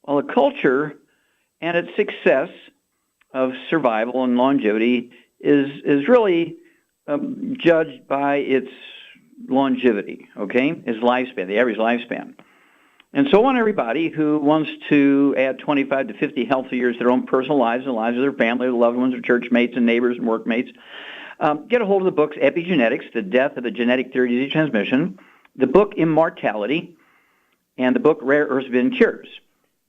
Well, a culture and its success of survival and longevity is really judged by its longevity, okay? Its lifespan, the average lifespan. And so I want everybody who wants to add 25 to 50 healthy years to their own personal lives and the lives of their family, their loved ones, their church mates and neighbors and workmates, get a hold of the books Epigenetics, The Death of the Genetic Theory of Disease Transmission, the book Immortality, and the book Rare Earths Bin Cures.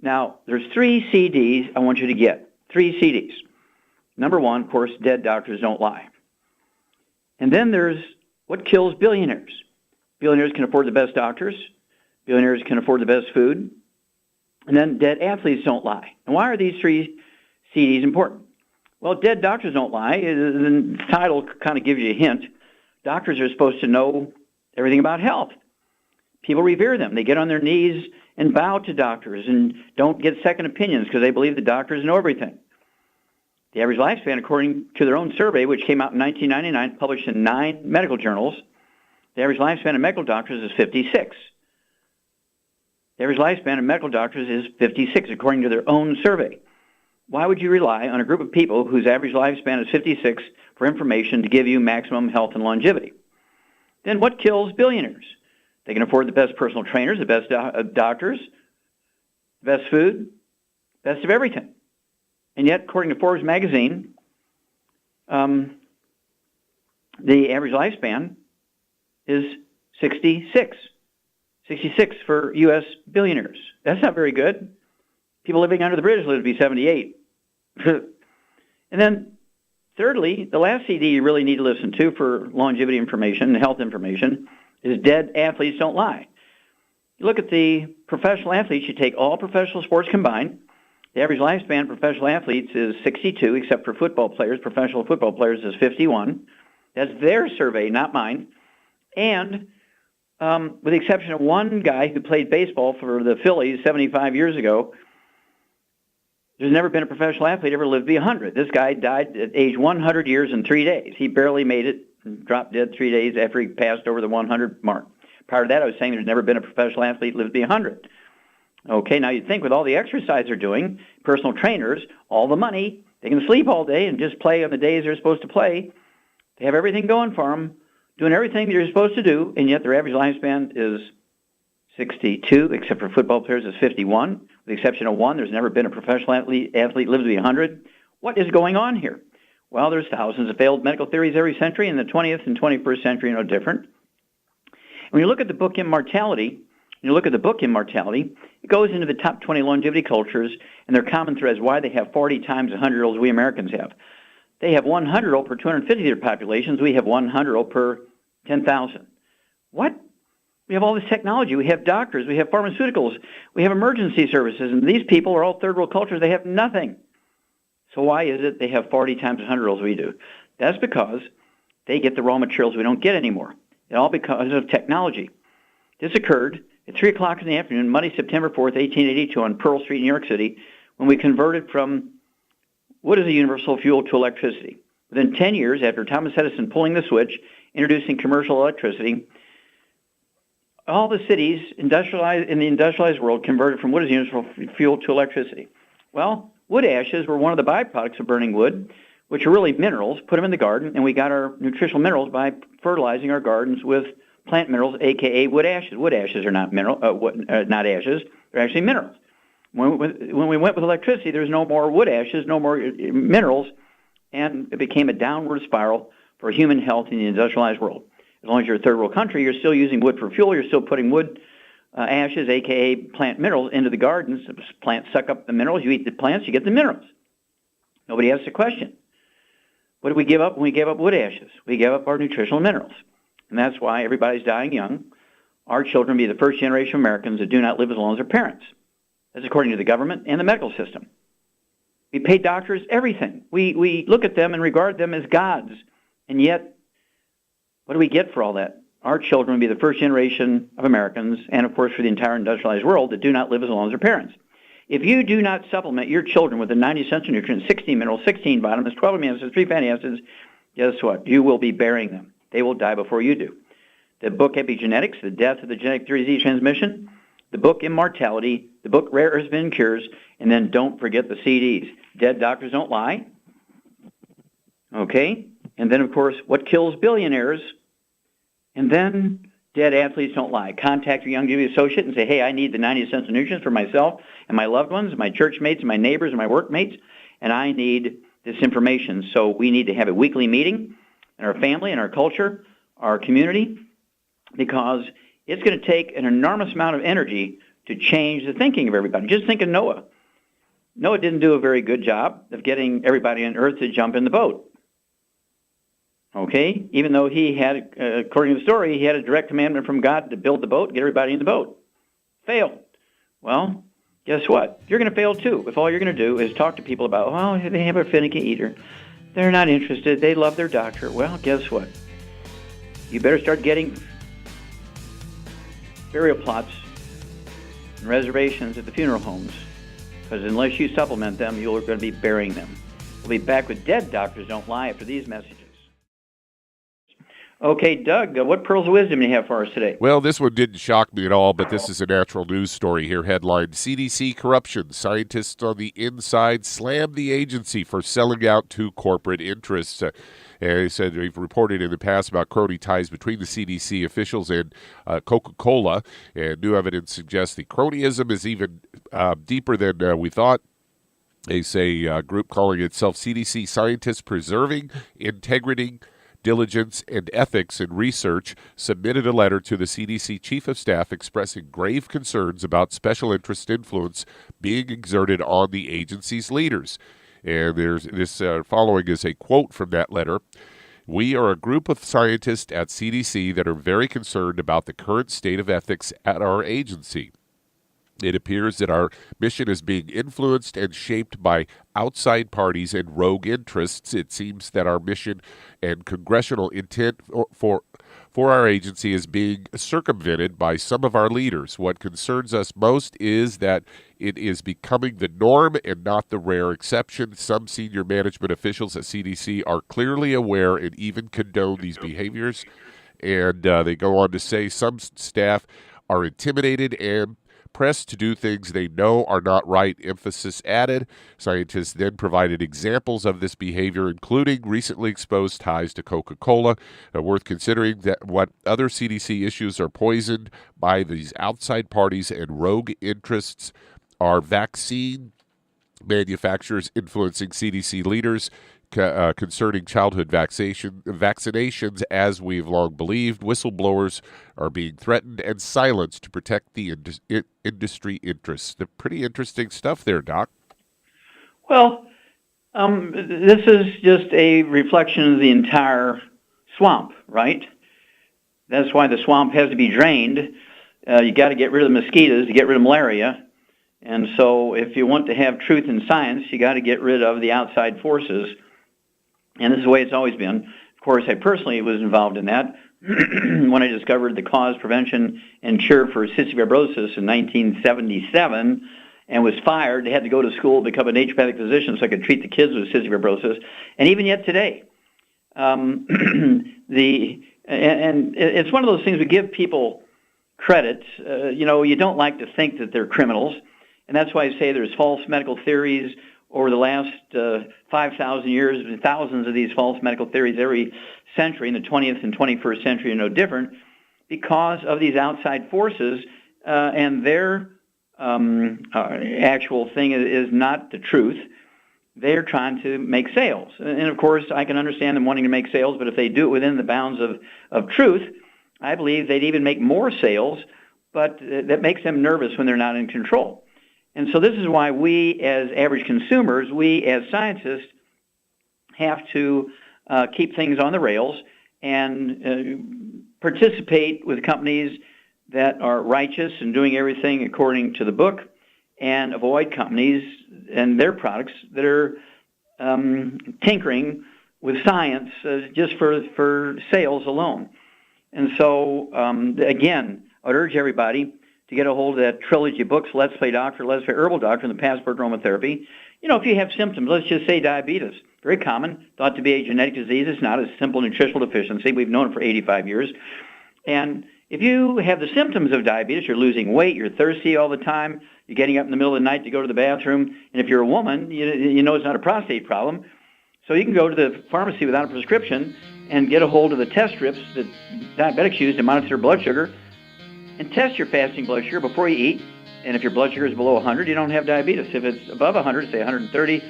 Now, there's 3 CDs I want you to get. 3 CDs. Number 1, of course, Dead Doctors Don't Lie. And then there's What Kills Billionaires. Billionaires can afford the best doctors. Billionaires can afford the best food. And then Dead Athletes Don't Lie. And why are these 3 CDs important? Well, Dead Doctors Don't Lie, the title kind of gives you a hint. Doctors are supposed to know everything about health. People revere them. They get on their knees and bow to doctors and don't get second opinions because they believe the doctors know everything. The average lifespan, according to their own survey, which came out in 1999, published in 9 medical journals, the average lifespan of medical doctors is 56. The average lifespan of medical doctors is 56, according to their own survey. Why would you rely on a group of people whose average lifespan is 56 for information to give you maximum health and longevity? Then what kills billionaires? They can afford the best personal trainers, the best doctors, the best food, best of everything. And yet, according to Forbes magazine, the average lifespan is 66. 66 for U.S. billionaires. That's not very good. People living under the bridge live to be 78. And then, thirdly, the last CD you really need to listen to for longevity information and health information is Dead Athletes Don't Lie. You look at the professional athletes, you take all professional sports combined. The average lifespan of professional athletes is 62, except for football players. Professional football players is 51. That's their survey, not mine. And with the exception of one guy who played baseball for the Phillies 75 years ago, there's never been a professional athlete ever lived to be 100. This guy died at age 100 years and 3 days. He barely made it, dropped dead 3 days after he passed over the 100 mark. Prior to that, I was saying there's never been a professional athlete lived to be 100. Okay, now you'd think with all the exercise they're doing, personal trainers, all the money, they can sleep all day and just play on the days they're supposed to play. They have everything going for them, doing everything they're supposed to do, and yet their average lifespan is 62, except for football players is 51. With the exception of one, there's never been a professional athlete lived to be 100. What is going on here? Well, there's thousands of failed medical theories every century, and the 20th and 21st century are no different. When you look at the book Immortality, it goes into the top 20 longevity cultures and their common threads, why they have 40 times the 100-year-olds we Americans have. They have 100-year-old per 250 of their populations. We have 100-year-old per 10,000. What? We have all this technology. We have doctors. We have pharmaceuticals. We have emergency services. And these people are all third-world cultures. They have nothing. So why is it they have 40 times the 100-year-olds we do? That's because they get the raw materials we don't get anymore. It's all because of technology. This occurred at 3 o'clock in the afternoon, Monday, September 4th, 1882, on Pearl Street, New York City, when we converted from wood as a universal fuel to electricity. Within 10 years, after Thomas Edison pulling the switch, introducing commercial electricity, all the cities in the industrialized world converted from wood as a universal fuel to electricity. Well, wood ashes were one of the byproducts of burning wood, which are really minerals. Put them in the garden, and we got our nutritional minerals by fertilizing our gardens with plant minerals, a.k.a. wood ashes. Wood ashes are not not ashes. They're actually minerals. When we went with electricity, there's no more wood ashes, no more minerals, and it became a downward spiral for human health in the industrialized world. As long as you're a third world country, you're still using wood for fuel. You're still putting wood ashes, a.k.a. plant minerals, into the gardens. The plants suck up the minerals. You eat the plants, you get the minerals. Nobody asks the question. What did we give up when we gave up wood ashes? We gave up our nutritional minerals. And that's why everybody's dying young. Our children will be the first generation of Americans that do not live as long as their parents. That's according to the government and the medical system. We pay doctors everything. We look at them and regard them as gods. And yet, what do we get for all that? Our children will be the first generation of Americans, and of course for the entire industrialized world, that do not live as long as their parents. If you do not supplement your children with the 90 essential nutrients, 16 minerals, 16 vitamins, 12 amino acids, 3 fatty acids, guess what? You will be burying them. They will die before you do. The book Epigenetics, The Death of the Genetic Theory of Disease Transmission, the book Immortality, the book Rare Earths and Cures, and then don't forget the CDs. Dead Doctors Don't Lie. Okay? And then, of course, What Kills Billionaires. And then Dead Athletes Don't Lie. Contact your Youngevity associate and say, hey, I need the 90 essential nutrients for myself and my loved ones, my church mates, and my neighbors, and my workmates, and I need this information. So we need to have a weekly meeting in our family, in our culture, our community, because it's going to take an enormous amount of energy to change the thinking of everybody. Just think of Noah. Noah didn't do a very good job of getting everybody on earth to jump in the boat. Okay? Even though he had, according to the story, he had a direct commandment from God to build the boat, get everybody in the boat. Failed. Well, guess what? You're going to fail too if all you're going to do is talk to people about, well, they have a finicky eater. They're not interested. They love their doctor. Well, guess what? You better start getting burial plots and reservations at the funeral homes, because unless you supplement them, you're going to be burying them. We'll be back with Dead Doctors Don't Lie after these messages. Okay, Doug, what pearls of wisdom do you have for us today? Well, this one didn't shock me at all, but this is a natural news story here. Headline, CDC corruption. Scientists on the inside slam the agency for selling out to corporate interests. And they said they've reported in the past about crony ties between the CDC officials and Coca-Cola. And new evidence suggests the cronyism is even deeper than we thought. They say a group calling itself CDC Scientists Preserving Integrity, Diligence, and Ethics in Research submitted a letter to the CDC Chief of Staff expressing grave concerns about special interest influence being exerted on the agency's leaders. And there's this following is a quote from that letter. We are a group of scientists at CDC that are very concerned about the current state of ethics at our agency. It appears that our mission is being influenced and shaped by outside parties and rogue interests. It seems that our mission and congressional intent for our agency is being circumvented by some of our leaders. What concerns us most is that it is becoming the norm and not the rare exception. Some senior management officials at CDC are clearly aware and even condone these behaviors. And they go on to say some staff are intimidated and pressed to do things they know are not right, emphasis added. Scientists then provided examples of this behavior, including recently exposed ties to Coca-Cola. Worth considering that what other CDC issues are poisoned by these outside parties and rogue interests are vaccine manufacturers influencing CDC leaders concerning childhood vaccinations, as we've long believed. Whistleblowers are being threatened and silenced to protect the industry interests. Pretty interesting stuff there, Doc. Well, this is just a reflection of the entire swamp, right? That's why the swamp has to be drained. You got to get rid of the mosquitoes to get rid of malaria. And so if you want to have truth in science, you got to get rid of the outside forces. And this is the way it's always been. Of course, I personally was involved in that when I discovered the cause, prevention, and cure for cystic fibrosis in 1977 and was fired. I had to go to school, become a naturopathic physician so I could treat the kids with cystic fibrosis. And even yet today, it's one of those things we give people credit. You don't like to think that they're criminals. And that's why I say there's false medical theories. Over the last 5,000 years, thousands of these false medical theories every century, in the 20th and 21st century are no different, because of these outside forces, and their actual thing is not the truth. They're trying to make sales. And of course, I can understand them wanting to make sales, but if they do it within the bounds of truth, I believe they'd even make more sales, but that makes them nervous when they're not in control. And so this is why we, as average consumers, we, as scientists, have to keep things on the rails and participate with companies that are righteous and doing everything according to the book, and avoid companies and their products that are tinkering with science just for sales alone. And so, again, I would urge everybody to get a hold of that trilogy of books, Let's Play Doctor, Let's Play Herbal Doctor, and the Passport Aromatherapy. If you have symptoms, let's just say diabetes. Very common, thought to be a genetic disease. It's not a simple nutritional deficiency. We've known it for 85 years. And If you have the symptoms of diabetes, you're losing weight, you're thirsty all the time, you're getting up in the middle of the night to go to the bathroom, and if you're a woman, you know it's not a prostate problem. So you can go to the pharmacy without a prescription and get a hold of the test strips that diabetics use to monitor blood sugar and test your fasting blood sugar before you eat. And if your blood sugar is below 100, you don't have diabetes. If it's above 100, say 130, you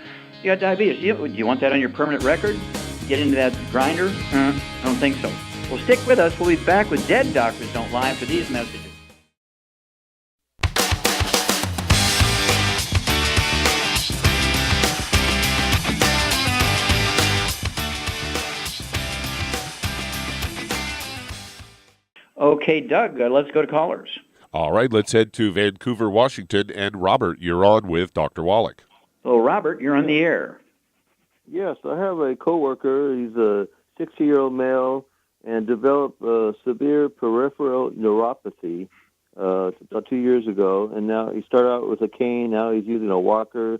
got diabetes. Do you want that on your permanent record? Get into that grinder? I don't think so. Well, stick with us. We'll be back with Dead Doctors Don't Lie for these messages. Okay, Doug, let's go to callers. All right, let's head to Vancouver, Washington. And Robert, you're on with Dr. Wallach. So, Robert, you're on the air. Yes, I have a coworker. He's a 60-year-old male and developed severe peripheral neuropathy about 2 years ago. And now he started out with a cane. Now he's using a walker,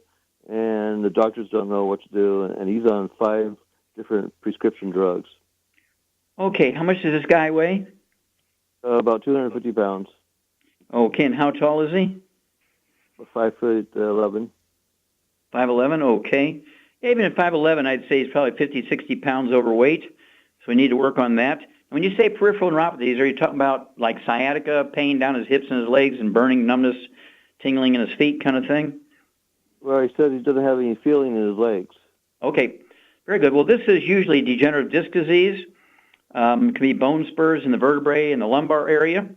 and the doctors don't know what to do. And he's on 5 different prescription drugs. Okay, how much does this guy weigh? About 250 pounds. Okay, and how tall is he? 5'11". 5'11", okay. Even at 5'11", I'd say he's probably 50, 60 pounds overweight, so we need to work on that. When you say peripheral neuropathies, are you talking about like sciatica, pain down his hips and his legs, and burning numbness, tingling in his feet kind of thing? Well, he said he doesn't have any feeling in his legs. Okay, very good. Well, this is usually degenerative disc disease. It can be bone spurs in the vertebrae in the lumbar area.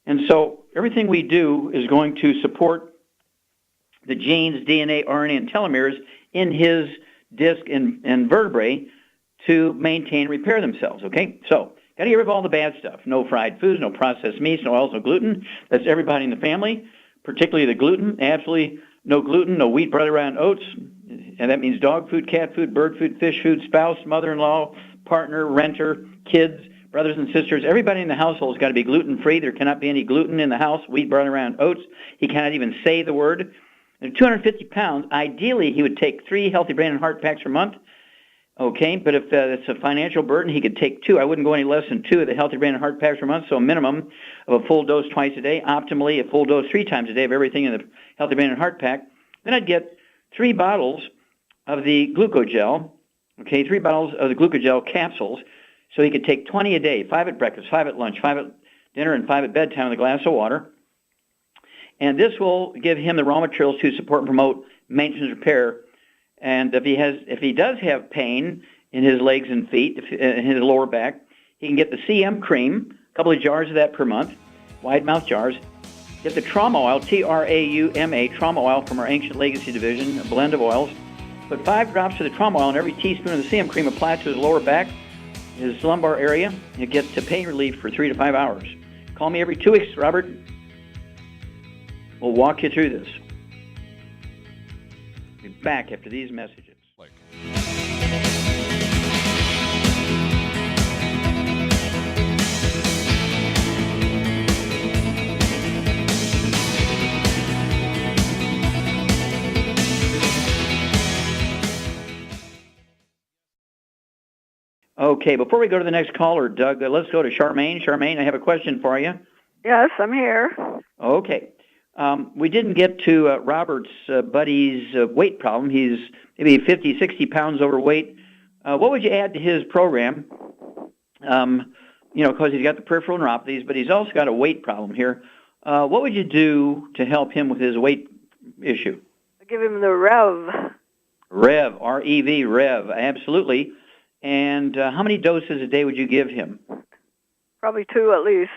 And so everything we do is going to support the genes, DNA, RNA, and telomeres in his disc and vertebrae to maintain and repair themselves, okay? So got to get rid of all the bad stuff. No fried foods, no processed meats, no oils, no gluten. That's everybody in the family, particularly the gluten. Absolutely no gluten, no wheat, barley, rye, and oats. And that means dog food, cat food, bird food, fish food, spouse, mother-in-law, partner, renter, kids, brothers and sisters. Everybody in the household has got to be gluten-free. There cannot be any gluten in the house, wheat, barley, rye, and oats. He cannot even say the word. And 250 pounds, ideally he would take 3 Healthy Brain and Heart Packs per month. Okay, but if it's a financial burden, he could take 2. I wouldn't go any less than 2 of the Healthy Brain and Heart Packs per month, so a minimum of a full dose twice a day, optimally a full dose 3 times a day of everything in the Healthy Brain and Heart Pack. Then I'd get 3 bottles of the glucogel, okay, 3 bottles of the glucogel capsules, so he could take 20 a day, 5 at breakfast, 5 at lunch, 5 at dinner, and 5 at bedtime with a glass of water. And this will give him the raw materials to support and promote maintenance repair. And if he does have pain in his legs and feet, in his lower back, he can get the CM cream, a couple of jars of that per month, wide mouth jars. Get the trauma oil, Trauma, trauma oil from our Ancient Legacy division, a blend of oils. Put 5 drops of the trauma oil in every teaspoon of the CM cream, apply it to his lower back, his lumbar area. You get to pain relief for 3 to 5 hours. Call me every 2 weeks, Robert. We'll walk you through this. Be back after these messages. Okay, before we go to the next caller, Doug, let's go to Charmaine. Charmaine, I have a question for you. Yes, I'm here. Okay. We didn't get to Robert's buddy's weight problem. He's maybe 50, 60 pounds overweight. What would you add to his program? Because he's got the peripheral neuropathies, but he's also got a weight problem here. What would you do to help him with his weight issue? I give him the Rev. Rev, R-E-V, Rev, absolutely. And how many doses a day would you give him? Probably 2 at least.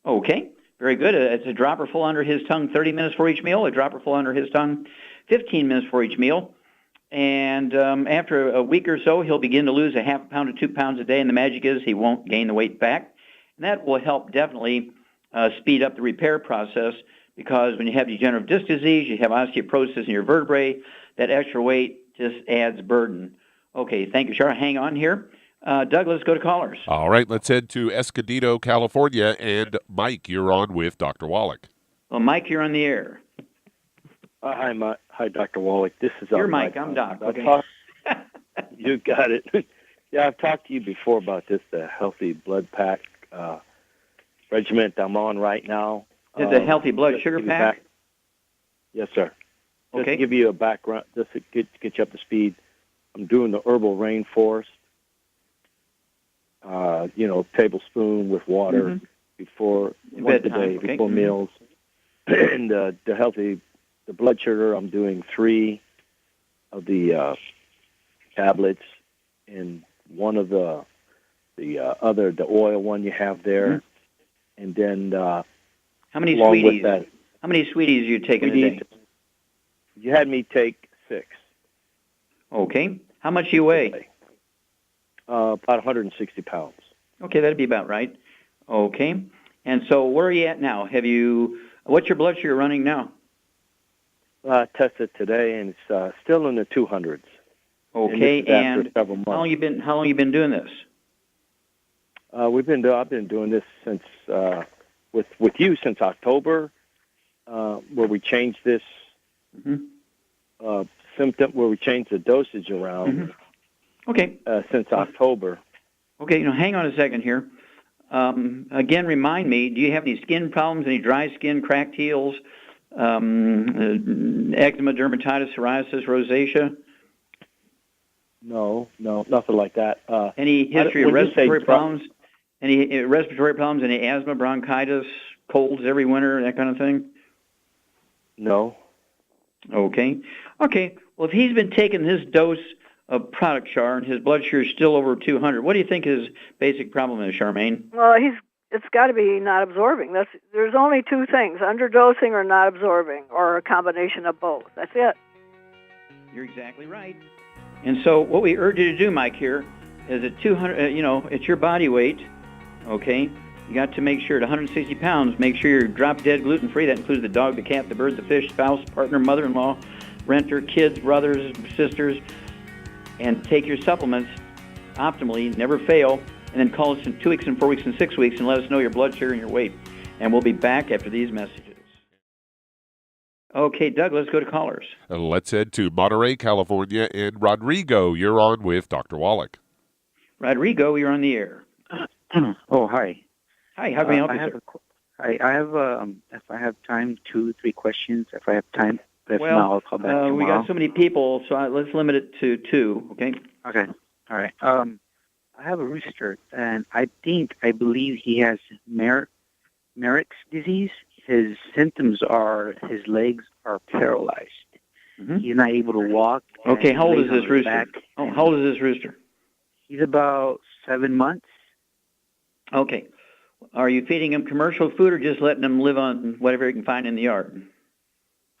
Okay. Very good. It's a dropper full under his tongue 30 minutes for each meal, a dropper full under his tongue 15 minutes for each meal. And after a week or so, he'll begin to lose a half pound to 2 pounds a day, and the magic is he won't gain the weight back. And that will help definitely speed up the repair process, because when you have degenerative disc disease, you have osteoporosis in your vertebrae, that extra weight just adds burden. Okay, thank you, Shara. Hang on here. Doug, let's go to callers. All right, let's head to Escondido, California. And Mike, you're on with Dr. Wallach. Well, Mike, you're on the air. Hi, Mike. Hi, Dr. Wallach. This is You're Mike. I'm Doc. Okay. You got it. Yeah, I've talked to you before about this, the Healthy Blood Pack. regiment I'm on right now. Is it the healthy blood Just to sugar give you pack? Yes, sir. Just Okay. to give you a background, just to get you up to speed, I'm doing the herbal rainforest. Tablespoon with water before once a Bedtime, day okay. before meals. And the blood sugar, I'm doing 3 of the tablets, and one of the oil one you have there, and then How many along sweeties? with that, How many sweeties are you taking a day? you had me take 6. Okay. How much do you weigh? About 160 pounds. Okay, that'd be about right. Okay. And so where are you at now? What's your blood sugar running now? I tested today, and it's still in the 200s. Okay, and this is after several how long months. you been doing this? I've been doing this since with you since October, where we changed this symptom, where we changed the dosage around. Okay. Since October. Okay, hang on a second here. Again, remind me, do you have any skin problems, any dry skin, cracked heels, eczema, dermatitis, psoriasis, rosacea? No, nothing like that. Any history of respiratory problems? Any respiratory problems, any asthma, bronchitis, colds every winter, that kind of thing? No. Okay. Well, if he's been taking this dose of product, Char, and his blood sugar is still over 200, what do you think his basic problem is, Charmaine? Well, it's got to be not absorbing. There's only 2 things: underdosing or not absorbing, or a combination of both. That's it. You're exactly right. And so what we urge you to do, Mike, here is at 200, it's your body weight, okay? You got to make sure at 160 pounds, make sure you're drop dead gluten-free. That includes the dog, the cat, the bird, the fish, spouse, partner, mother-in-law, renter, kids, brothers, sisters, and take your supplements optimally, never fail, and then call us in 2 weeks and 4 weeks and 6 weeks and let us know your blood sugar and your weight. And we'll be back after these messages. Okay, Doug, let's go to callers. Let's head to Monterey, California, and Rodrigo, you're on with Dr. Wallach. Rodrigo, you're on the air. Oh, hi. Hi, how can I help you, sir? I have, if I have time, 2-3 questions. If I have time, if not, I'll call back tomorrow. We got so many people, so let's limit it to 2, okay? Okay, all right. I have a rooster, and I believe he has Merrick's disease. His symptoms are his legs are paralyzed. He's not able to walk. Okay, how old is this rooster? How old is this rooster? He's about 7 months. Okay. Are you feeding him commercial food or just letting him live on whatever he can find in the yard?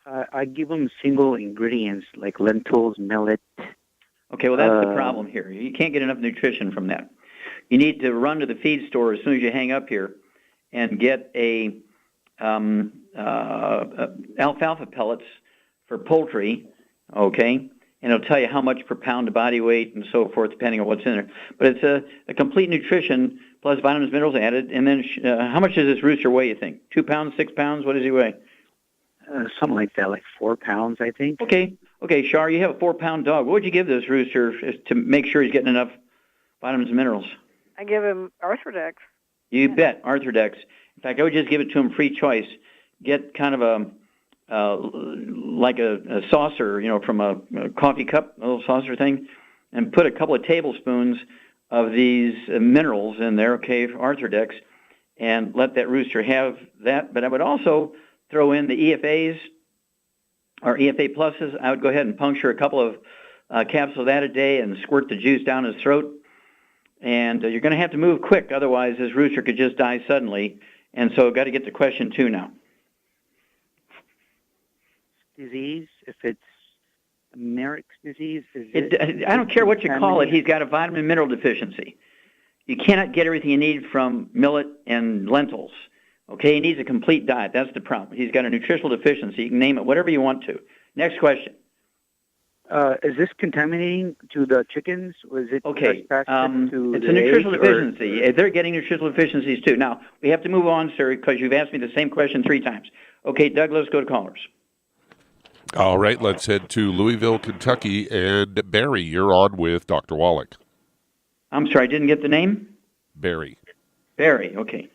I give him single ingredients like lentils, millet. Okay, well, that's the problem here. You can't get enough nutrition from that. You need to run to the feed store as soon as you hang up here and get alfalfa pellets for poultry, okay? And it'll tell you how much per pound of body weight and so forth, depending on what's in there. But it's a complete nutrition plus vitamins, minerals added. And then how much does this rooster weigh, you think? 2 pounds, 6 pounds? What does he weigh? Something like that, like 4 pounds, I think. Okay, Char, you have a 4-pound dog. What would you give this rooster to make sure he's getting enough vitamins and minerals? I give him Arthrodex. You bet, Arthrodex. In fact, I would just give it to him free choice. Get kind of a saucer, from a coffee cup, a little saucer thing, and put a couple of tablespoons of these minerals in there, okay, for Arthrodex, and let that rooster have that. But I would also throw in the EFAs or EFA pluses. I would go ahead and puncture a couple of capsules of that a day and squirt the juice down his throat. And you're going to have to move quick, otherwise this rooster could just die suddenly. And so I've got to get to question 2 now. Disease, if it's Merrick's disease, I don't care what you call it. He's got a vitamin mineral deficiency. You cannot get everything you need from millet and lentils. Okay, he needs a complete diet. That's the problem. He's got a nutritional deficiency. You can name it whatever you want to. Next question. Is this contaminating to the chickens? Was it okay? To it's a nutritional deficiency. They're getting nutritional deficiencies too. Now we have to move on, sir, because you've asked me the same question 3 times. Okay, Doug, let's go to callers. All right, let's head to Louisville, Kentucky, and Barry, you're on with Dr. Wallach. I'm sorry, I didn't get the name? Barry. Barry, okay.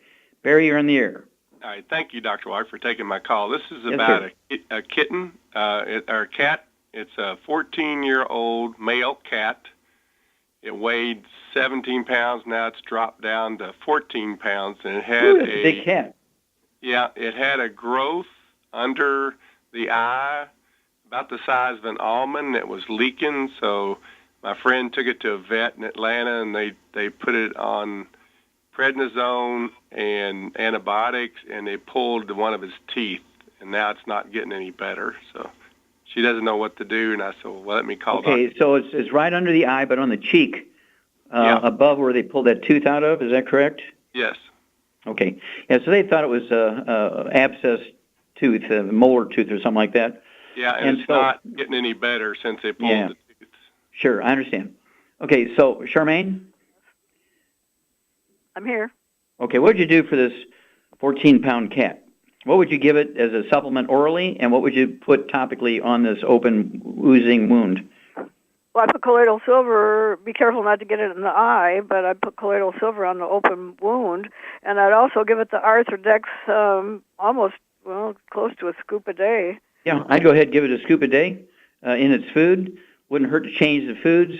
Barry, you're in the air. All right, thank you, Dr. White, for taking my call. This is Yes, about a kitten, or a cat. It's a 14-year-old male cat. It weighed 17 pounds. Now it's dropped down to 14 pounds, and it had That's a big cat. Yeah, it had a growth under the eye about the size of an almond that was leaking. So my friend took it to a vet in Atlanta, and they put it on prednisone and antibiotics, and they pulled one of his teeth, and now it's not getting any better. So she doesn't know what to do, and I said, well, let me call Okay, Dr. so it's right under the eye, but on the cheek, Yeah. above where they pulled that tooth out of. Is that correct? Yes. Okay. Yeah, so they thought it was a abscess tooth, a molar tooth or something like that. Yeah, and And it's so- not getting any better since they pulled Yeah. the tooth. Sure, I understand. Okay, so Charmaine, I'm here. okay, what would you do for this 14-pound cat? What would you give it as a supplement orally, and what would you put topically on this open oozing wound? Well, I put colloidal silver. Be careful not to get it in the eye, but I put colloidal silver on the open wound, and I'd also give it the Arthrodex, almost close to a scoop a day. Yeah, I'd go ahead and give it a scoop a day in its food. Wouldn't hurt to change the foods.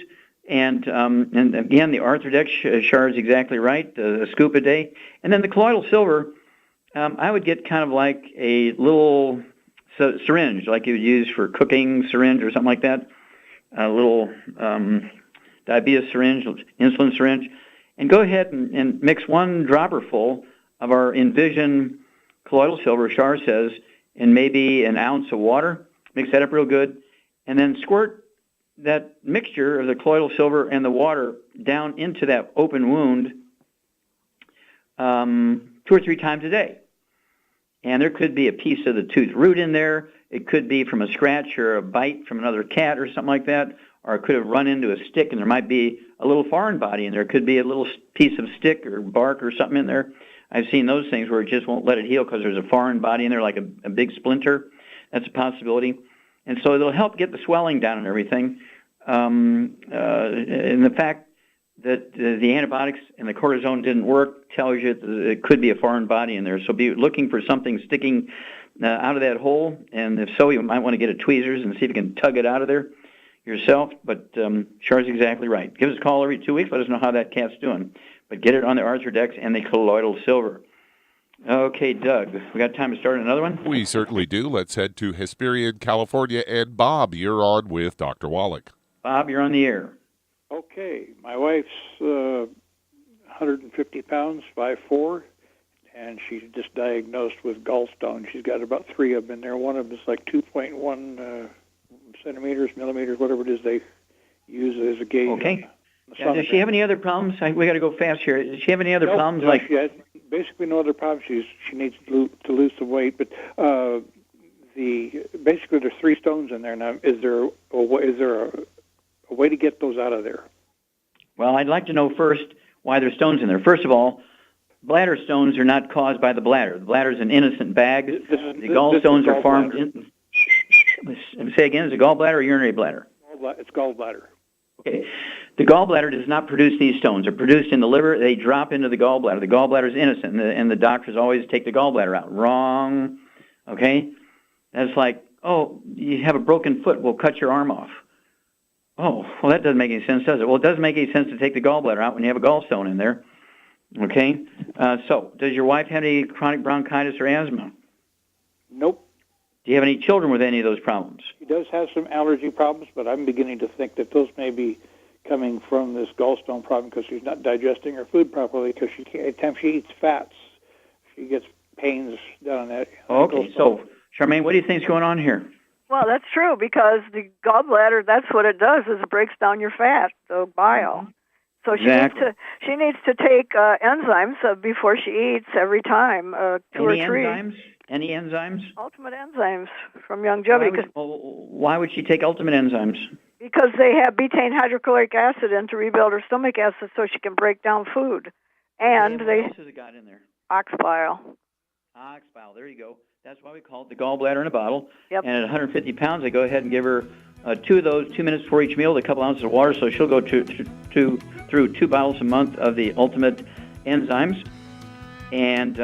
And again, the Arthrodex Char is exactly right, a scoop a day. And then the colloidal silver, I would get kind of like a little syringe, like you would use for cooking syringe or something like that, a little diabetes syringe, insulin syringe, and go ahead and mix 1 dropper full of our Envision colloidal silver, Char says, in maybe an ounce of water. Mix that up real good, and then squirt that mixture of the colloidal silver and the water down into that open wound 2 or 3 times a day. And there could be a piece of the tooth root in there. It could be from a scratch or a bite from another cat or something like that, or it could have run into a stick, and there might be a little foreign body in there. It could be a little piece of stick or bark or something in there. I've seen those things where it just won't let it heal because there's a foreign body in there, like a big splinter. That's a possibility. And so it'll help get the swelling down and everything. And the fact that the antibiotics and the cortisone didn't work tells you that it could be a foreign body in there. So be looking for something sticking out of that hole. And if so, you might want to get a tweezers and see if you can tug it out of there yourself. But Char's exactly right. Give us a call every 2 weeks. Let us know how that cat's doing. But get it on the Arthrodex and the colloidal silver. Okay, Doug, we got time to start another one? We certainly do. Let's head to Hesperian, California. And Bob, you're on with Dr. Wallach. Bob, you're on the air. Okay, my wife's 150 pounds, 5'4", and she's just diagnosed with gallstones. She's got about 3 of them in there. One of them is like 2.1 centimeters, millimeters, whatever it is they use as a gauge. Okay. Does she have any other problems? We got to go fast here. Does she have any other problems? No, she has basically no other problems. She needs to lose some weight, but basically there's 3 stones in there. Now, is there a way to get those out of there? Well, I'd like to know first why there's stones in there. First of all, bladder stones are not caused by the bladder. The bladder is an innocent bag. The gallstones are formed in... Say again, is it gallbladder or urinary bladder? It's gallbladder. Okay. The gallbladder does not produce these stones. They're produced in the liver. They drop into the gallbladder. The gallbladder is innocent, and the doctors always take the gallbladder out. Wrong. Okay? That's like, oh, you have a broken foot. We'll cut your arm off. Oh, well, that doesn't make any sense, does it? Well, it doesn't make any sense to take the gallbladder out when you have a gallstone in there. Okay? So, does your wife have any chronic bronchitis or asthma? Nope. Do you have any children with any of those problems? She does have some allergy problems, but I'm beginning to think that those may be coming from this gallstone problem because she's not digesting her food properly because every time she eats fats, she gets pains down that. Okay, so, Charmaine, what do you think's going on here? Well, that's true because the gallbladder, that's what it does, is it breaks down your fat, the bile. So Exactly. she needs to take enzymes before she eats every time, 2 or 3. Any enzymes? Ultimate enzymes from Young Jubby. Why would she take Ultimate enzymes? Because they have betaine hydrochloric acid in to rebuild her stomach acid so she can break down food. And what they else has it got in there? ox bile. Ox bile, there you go. That's why we call it the gallbladder in a bottle. Yep. And at 150 pounds, I go ahead and give her 2 of those, 2 minutes before each meal, with a couple ounces of water, so she'll go through 2 bottles a month of the Ultimate enzymes. And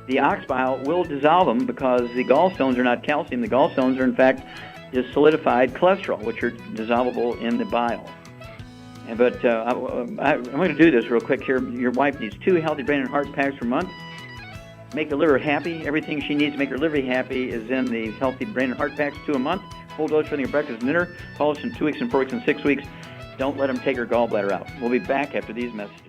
the ox bile will dissolve them because the gallstones are not calcium. The gallstones are, in fact, just solidified cholesterol, which are dissolvable in the bile. But I'm going to do this real quick here. Your wife needs 2 healthy brain and heart packs per month. Make the liver happy. Everything she needs to make her liver happy is in the healthy brain and heart packs, 2 a month. Full dose for your breakfast and dinner. Call us in 2 weeks and 4 weeks and 6 weeks. Don't let them take her gallbladder out. We'll be back after these messages.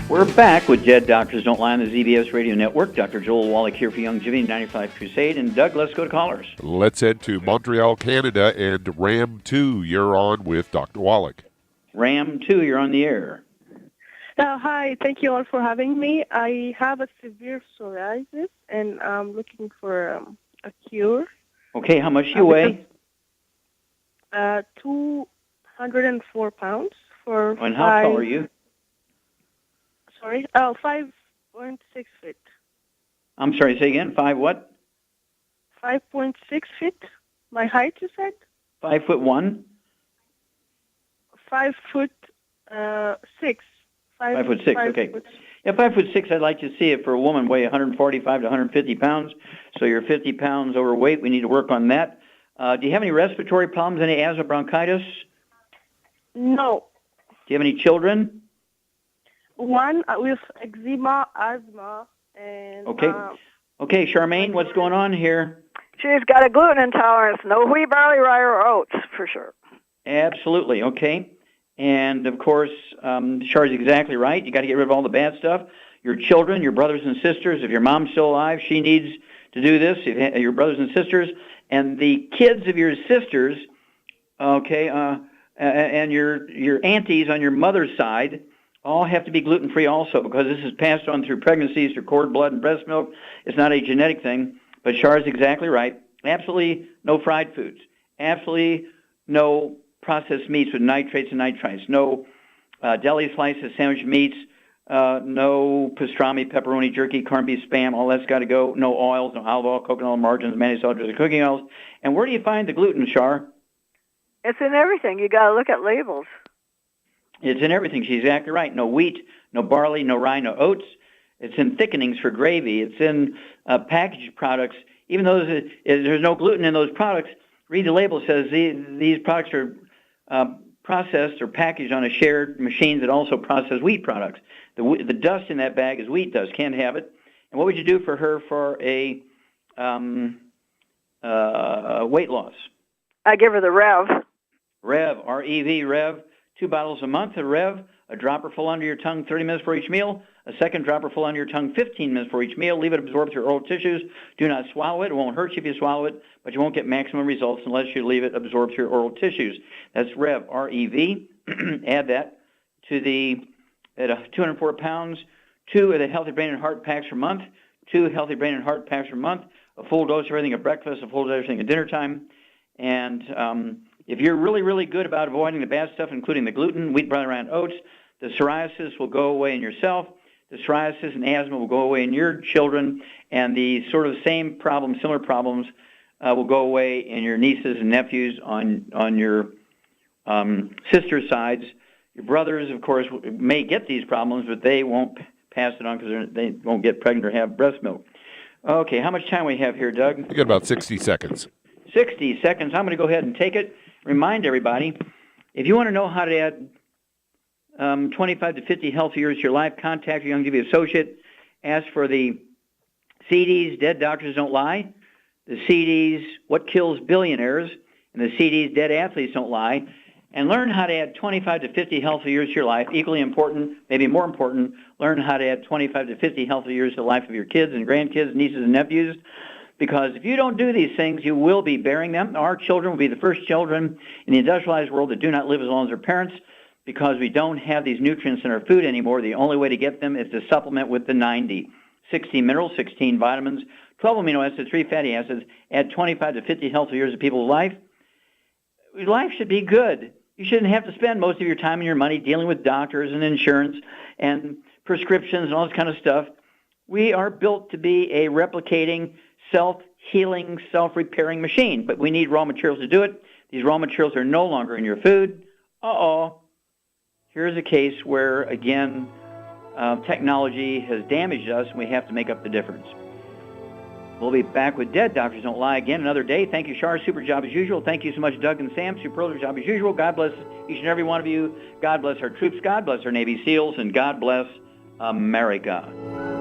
We're back with Dead Doctors Don't Lie on the ZBS Radio Network. Dr. Joel Wallach here for Youngevity 95 Crusade. And Doug, let's go to callers. Let's head to Montreal, Canada, and Ram 2, you're on with Dr. Wallach. Ram 2, you're on the air. Hi, thank you all for having me. I have a severe psoriasis, and I'm looking for a cure. Okay, how much do you weigh? 204 pounds. And how tall are you? Sorry? 5.6 feet. I'm sorry, say again. 5 what? 5.6 feet. My height, you said? 5'1"? 5 foot 6. 5'6", okay. Yeah, 5'6", I'd like to see it for a woman, weigh 145 to 150 pounds. So you're 50 pounds overweight. We need to work on that. Do you have any respiratory problems, any asthma, bronchitis? No. Do you have any children? One with eczema, asthma, and... Okay. Okay, Charmaine, what's going on here? She's got a gluten intolerance. No wheat, barley, rye, or oats, for sure. Absolutely, okay. And, of course, Char's exactly right. You got to get rid of all the bad stuff. Your children, your brothers and sisters, if your mom's still alive, she needs to do this. Your brothers and sisters, and the kids of your sisters, okay, and your aunties on your mother's side, all have to be gluten-free also, because this is passed on through pregnancies, through cord blood and breast milk. It's not a genetic thing, but Char is exactly right. Absolutely no fried foods. Absolutely no processed meats with nitrates and nitrites. No deli slices, sandwich meats. No pastrami, pepperoni, jerky, corned beef, Spam. All that's got to go. No oils, no olive oil, coconut oil, margarines, mayonnaise, and cooking oils. And where do you find the gluten, Char? It's in everything. You got to look at labels. It's in everything. She's exactly right. No wheat, no barley, no rye, no oats. It's in thickenings for gravy. It's in packaged products. Even though there's no gluten in those products, read the label. It says these products are processed or packaged on a shared machine that also process wheat products. The dust in that bag is wheat dust. Can't have it. And what would you do for her for a weight loss? I give her the Rev. Rev, R-E-V, Rev. 2 bottles a month of Rev, a dropper full under your tongue 30 minutes for each meal, a second dropper full under your tongue 15 minutes for each meal. Leave it absorb through oral tissues. Do not swallow it. It won't hurt you if you swallow it, but you won't get maximum results unless you leave it absorb through oral tissues. That's Rev, R-E-V. Add that to at 204 pounds, 2 of the Healthy Brain and Heart packs per month, 2 Healthy Brain and Heart packs per month, a full dose of everything at breakfast, a full dose of everything at dinner time. And if you're really, really good about avoiding the bad stuff, including the gluten, wheat, barley, rye, and oats, the psoriasis will go away in yourself. The psoriasis and asthma will go away in your children, and the sort of same problems, similar problems, will go away in your nieces and nephews on your sister's sides. Your brothers, of course, may get these problems, but they won't pass it on because they won't get pregnant or have breast milk. Okay, how much time we have here, Doug? We got about 60 seconds. 60 seconds. I'm going to go ahead and take it. Remind everybody, if you want to know how to add 25 to 50 healthy years to your life, contact your Youngevity associate. Ask for the CDs, Dead Doctors Don't Lie, the CDs, What Kills Billionaires, and the CDs, Dead Athletes Don't Lie, and learn how to add 25 to 50 healthy years to your life. Equally important, maybe more important, learn how to add 25 to 50 healthy years to the life of your kids and grandkids, nieces and nephews. Because if you don't do these things, you will be bearing them. Our children will be the first children in the industrialized world that do not live as long as their parents because we don't have these nutrients in our food anymore. The only way to get them is to supplement with the 90. 16 minerals, 16 vitamins, 12 amino acids, 3 fatty acids, add 25 to 50 healthy years of people's life. Life should be good. You shouldn't have to spend most of your time and your money dealing with doctors and insurance and prescriptions and all this kind of stuff. We are built to be a replicating, self-healing, self-repairing machine, but we need raw materials to do it. These raw materials are no longer in your food. Here's a case where, again, technology has damaged us, and we have to make up the difference. We'll be back with Dead Doctors Don't Lie again another day. Thank you, Shar. Super job as usual. Thank you so much, Doug and Sam. Superlative job as usual. God bless each and every one of you. God bless our troops. God bless our Navy SEALs. And God bless America.